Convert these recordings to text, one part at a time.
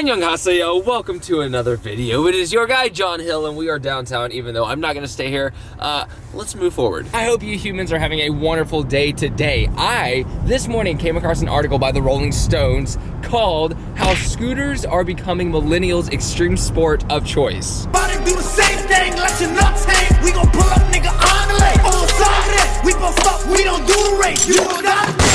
Annyeonghaseyo, welcome to another video. It is your guy, John Hill, and we are downtown, even though I'm not gonna stay here. Let's move forward. I hope you humans are having a wonderful day today. This morning, came across an article by the Rolling Stones called How Scooters Are Becoming Millennials' Extreme Sport of Choice. Do the same thing, let you not take. We gon' pull up, nigga, on the lane. On side, we gon' fuck, we don't do the race. You know that?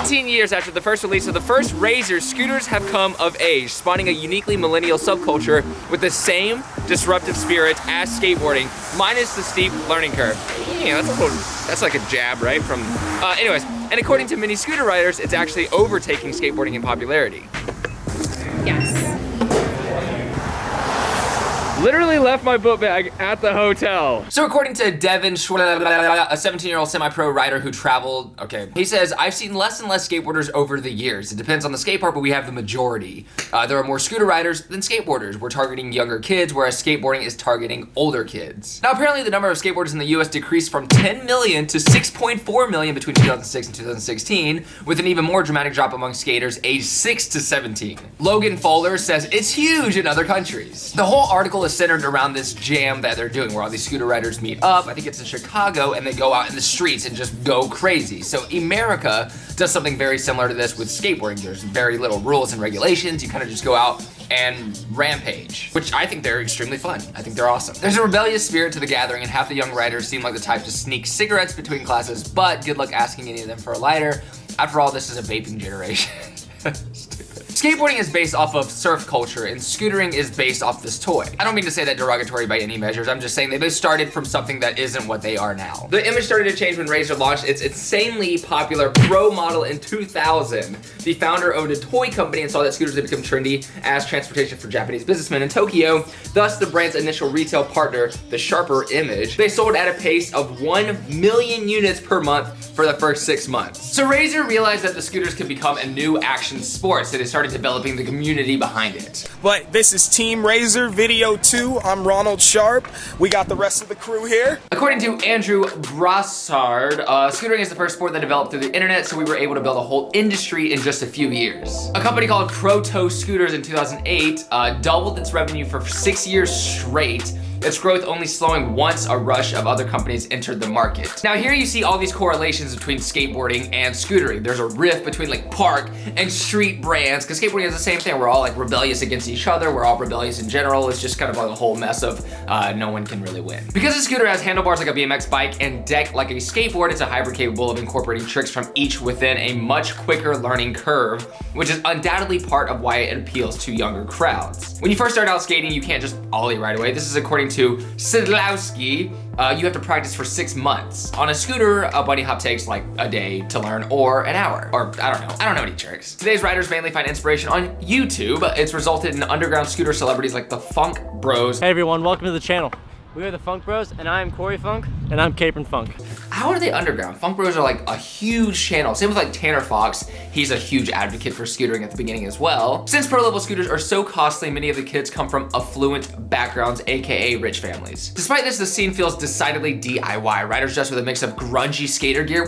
18 years after the first release of the first Razor, scooters have come of age, spawning a uniquely millennial subculture with the same disruptive spirit as skateboarding, minus the steep learning curve. Yeah, that's like a jab, right? Anyways, and according to many scooter riders, it's actually overtaking skateboarding in popularity. Yes. Literally left my book bag at the hotel. So according to Devin, a 17-year-old semi-pro rider who traveled, he says, I've seen less and less skateboarders over the years. It depends on the skate park, but we have the majority. There are more scooter riders than skateboarders. We're targeting younger kids, whereas skateboarding is targeting older kids. Now, apparently the number of skateboarders in the US decreased from 10 million to 6.4 million between 2006 and 2016, with an even more dramatic drop among skaters aged 6 to 17. Logan Fowler says it's huge in other countries. The whole article is centered around this jam that they're doing where all these scooter riders meet up. I think it's in Chicago, and they go out in the streets and just go crazy. So America does something very similar to this with skateboarding. There's very little rules and regulations. You kind of just go out and rampage, which I think they're extremely fun. I think they're awesome. There's a rebellious spirit to the gathering, and half the young riders seem like the type to sneak cigarettes between classes, but good luck asking any of them for a lighter. After all, this is a vaping generation. Skateboarding is based off of surf culture, and scootering is based off this toy. I don't mean to say that derogatory by any measures. I'm just saying they both started from something that isn't what they are now. The image started to change when Razor launched its insanely popular Pro model in 2000. The founder owned a toy company and saw that scooters had become trendy as transportation for Japanese businessmen in Tokyo. Thus, the brand's initial retail partner, the Sharper Image, they sold at a pace of 1 million units per month for the first 6 months. So Razor realized that the scooters could become a new action sport, so they started developing the community behind it. But this is Team Razor Video 2. I'm Ronald Sharp. We got the rest of the crew here. According to Andrew Brassard, scootering is the first sport that developed through the internet, so we were able to build a whole industry in just a few years. A company called Proto Scooters in 2008 doubled its revenue for 6 years straight, its growth only slowing once a rush of other companies entered the market. Now here you see all these correlations between skateboarding and scootering. There's a rift between like park and street brands, because skateboarding is the same thing. We're all like rebellious against each other. We're all rebellious in general. It's just kind of like a whole mess of no one can really win. Because a scooter has handlebars like a BMX bike and deck like a skateboard, it's a hybrid capable of incorporating tricks from each within a much quicker learning curve, which is undoubtedly part of why it appeals to younger crowds. When you first start out skating, you can't just ollie right away. This is according to Sidlowski. You have to practice for 6 months. On a scooter, a bunny hop takes like a day to learn or an hour, or I don't know any tricks. Today's riders mainly find inspiration on YouTube. It's resulted in underground scooter celebrities like the Funk Bros. Hey everyone, welcome to the channel. We are the Funk Bros, and I am Corey Funk, and I'm Capron Funk. How are they underground? Funk Bros are like a huge channel. Same with like Tanner Fox. He's a huge advocate for scootering at the beginning as well. Since pro level scooters are so costly, many of the kids come from affluent backgrounds, AKA rich families. Despite this, the scene feels decidedly DIY. Riders dressed with a mix of grungy skater gear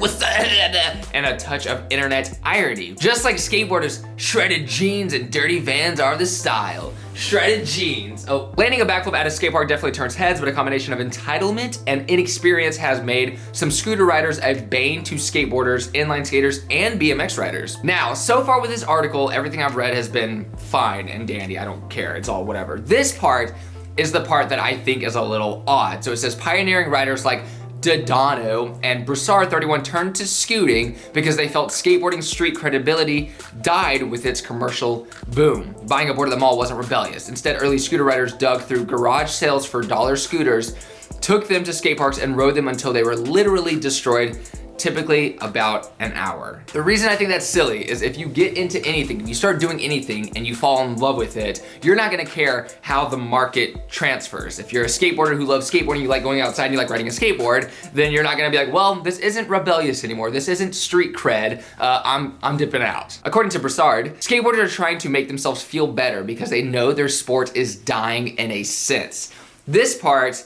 and a touch of internet irony. Just like skateboarders, shredded jeans and dirty Vans are the style. Shredded jeans. Oh, landing a backflip at a skate park definitely turns heads, but a combination of entitlement and inexperience has made some scooter riders a bane to skateboarders, inline skaters, and BMX riders. Now, so far with this article, everything I've read has been fine and dandy. I don't care, it's all whatever. This part is the part that I think is a little odd. So it says pioneering riders like Dodano and Broussard 31 turned to scooting because they felt skateboarding street credibility died with its commercial boom. Buying a board at the mall wasn't rebellious. Instead, early scooter riders dug through garage sales for dollar scooters, took them to skate parks, and rode them until they were literally destroyed, typically about an hour. The reason I think that's silly is if you get into anything, if you start doing anything and you fall in love with it, you're not gonna care how the market transfers. If you're a skateboarder who loves skateboarding, you like going outside and you like riding a skateboard, then you're not gonna be like, well, this isn't rebellious anymore. This isn't street cred. I'm dipping out. According to Broussard, skateboarders are trying to make themselves feel better because they know their sport is dying in a sense. This part,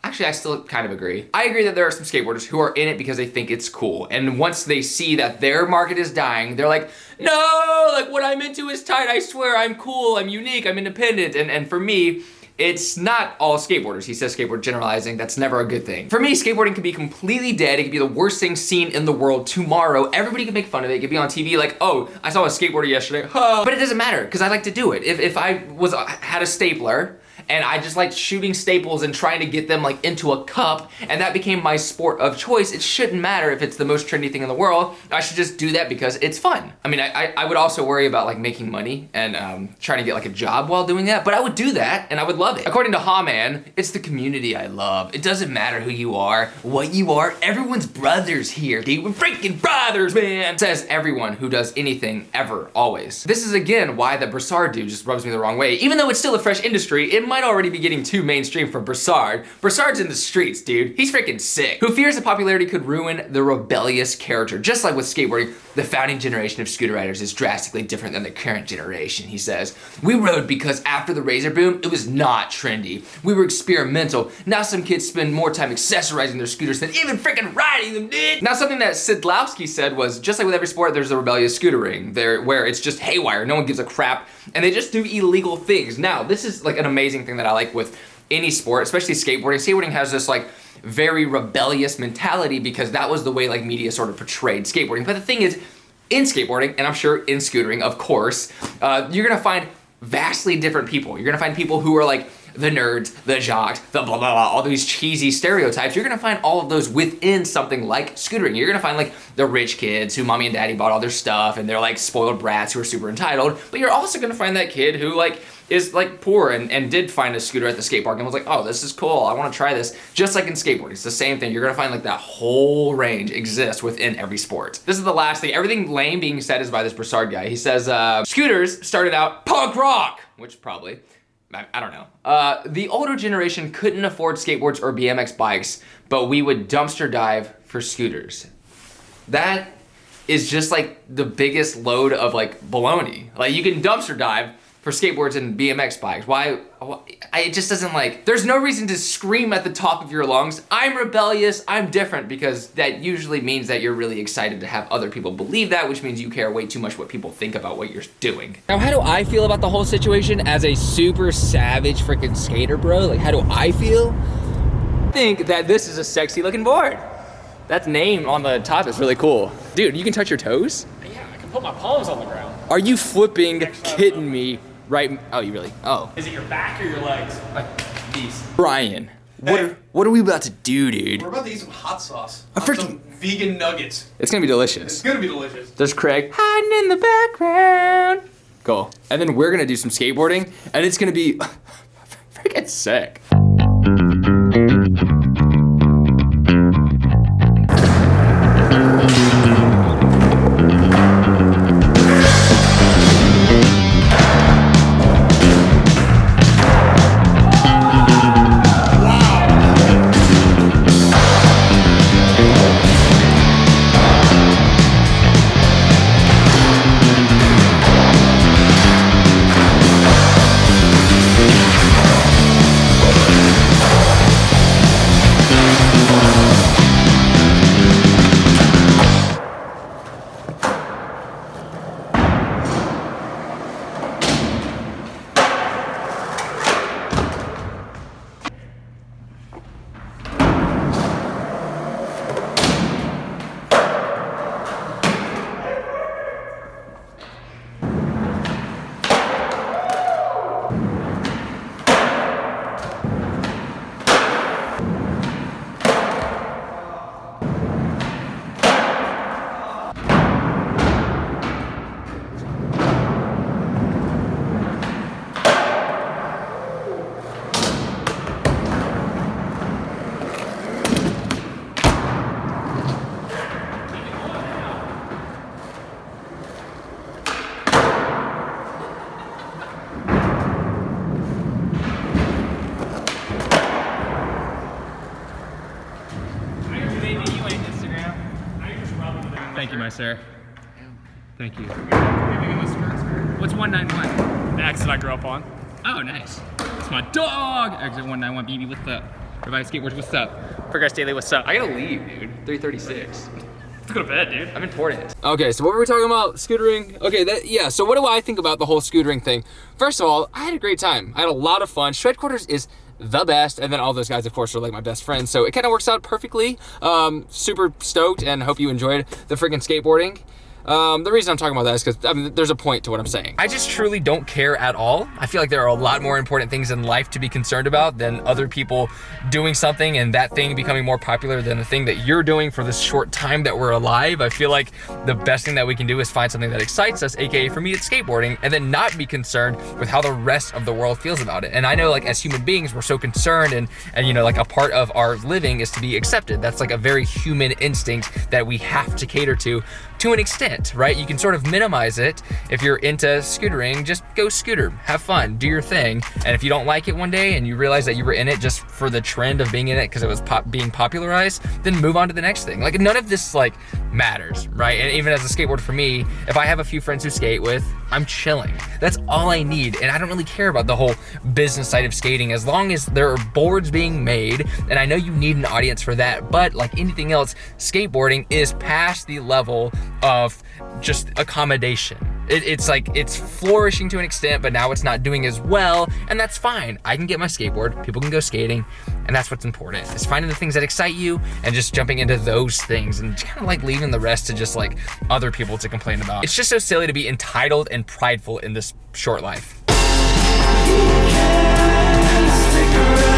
Actually, I still kind of agree. I agree that there are some skateboarders who are in it because they think it's cool. And once they see that their market is dying, they're like, no, like what I'm into is tight. I swear I'm cool, I'm unique, I'm independent. And for me, it's not all skateboarders. He says skateboard generalizing, that's never a good thing. For me, skateboarding can be completely dead. It can be the worst thing seen in the world tomorrow. Everybody can make fun of it. It could be on TV like, oh, I saw a skateboarder yesterday, huh. But it doesn't matter, because I like to do it. If I had a stapler, and I just liked shooting staples and trying to get them like into a cup, and that became my sport of choice. It shouldn't matter if it's the most trendy thing in the world. I should just do that because it's fun. I mean, I would also worry about like making money and trying to get like a job while doing that, but I would do that and I would love it. According to Ha-Man, it's the community I love. It doesn't matter who you are, what you are, everyone's brothers here, dude. We're freaking brothers, man. Says everyone who does anything ever, always. This is again why the Brassard dude just rubs me the wrong way. Even though it's still a fresh industry, it might already be getting too mainstream for Brassard. Brassard's in the streets, dude. He's freaking sick. Who fears that popularity could ruin the rebellious character. Just like with skateboarding, the founding generation of scooter riders is drastically different than the current generation, he says. We rode because after the Razor boom, it was not trendy. We were experimental. Now some kids spend more time accessorizing their scooters than even freaking riding them, dude. Now something that Sidlowski said was, just like with every sport, there's a rebellious scooter ring where it's just haywire, no one gives a crap, and they just do illegal things. Now, this is like an amazing thing that I like with any sport, especially skateboarding. Skateboarding has this like very rebellious mentality because that was the way like media sort of portrayed skateboarding. But the thing is, in skateboarding, and I'm sure in scootering, of course, you're gonna find vastly different people. You're gonna find people who are like the nerds, the jocks, the blah, blah, blah, all these cheesy stereotypes. You're gonna find all of those within something like scootering. You're gonna find like the rich kids who mommy and daddy bought all their stuff and they're like spoiled brats who are super entitled. But you're also gonna find that kid who like is like poor and did find a scooter at the skate park and was like, oh, this is cool, I wanna try this. Just like in skateboarding, it's the same thing. You're gonna find like that whole range exists within every sport. This is the last thing. Everything lame being said is by this Brassard guy. He says, scooters started out punk rock, which probably, I don't know. The older generation couldn't afford skateboards or BMX bikes, but we would dumpster dive for scooters. That is just like the biggest load of like baloney. Like you can dumpster dive for skateboards and BMX bikes. Why? It just doesn't like, there's no reason to scream at the top of your lungs, I'm rebellious, I'm different, because that usually means that you're really excited to have other people believe that, which means you care way too much what people think about what you're doing. Now, how do I feel about the whole situation as a super savage freaking skater, bro? Like, how do I feel? I think that this is a sexy looking board. That name on the top is really cool. Dude, you can touch your toes? Yeah, I can put my palms on the ground. Are you flipping kidding me? Right, oh, you really, oh. Is it your back or your legs? These. Brian, what are we about to do, dude? We're about to eat some hot sauce. Some vegan nuggets. It's gonna be delicious. It's gonna be delicious. There's Craig hiding in the background. Cool. And then we're gonna do some skateboarding, and it's gonna be freaking sick. Thank you, my sir. Thank you. What's 191? The exit I grew up on. Oh, nice. It's my dog. Exit 191, BB. What's up? Everybody, Skateboards, what's up? Progress Daily, what's up? I gotta leave, dude. 3:36. Let's go to bed, dude. I'm important. Okay, so what were we talking about? Scootering? Okay, yeah, so what do I think about the whole scootering thing? First of all, I had a great time. I had a lot of fun. Shredquarters is the best, and then all those guys, of course, are like my best friends, so it kind of works out perfectly. Super stoked, and hope you enjoyed the freaking skateboarding. The reason I'm talking about that is because there's a point to what I'm saying. I just truly don't care at all. I feel like there are a lot more important things in life to be concerned about than other people doing something and that thing becoming more popular than the thing that you're doing for this short time that we're alive. I feel like the best thing that we can do is find something that excites us, aka for me it's skateboarding, and then not be concerned with how the rest of the world feels about it. And I know like as human beings, we're so concerned and you know, like a part of our living is to be accepted. That's like a very human instinct that we have to cater to an extent, right? You can sort of minimize it. If you're into scootering, just go scooter, have fun, do your thing. And if you don't like it one day and you realize that you were in it just for the trend of being in it because it was being popularized, then move on to the next thing. Like none of this like matters, right? And even as a skateboarder for me, if I have a few friends who skate with, I'm chilling. That's all I need. And I don't really care about the whole business side of skating as long as there are boards being made. And I know you need an audience for that, but like anything else, skateboarding is past the level of just accommodation. It's like, it's flourishing to an extent, but now it's not doing as well, and that's fine. I can get my skateboard, people can go skating, and that's what's important, is finding the things that excite you and just jumping into those things and kind of like leaving the rest to just like other people to complain about. It's just so silly to be entitled and prideful in this short life. You can stick around.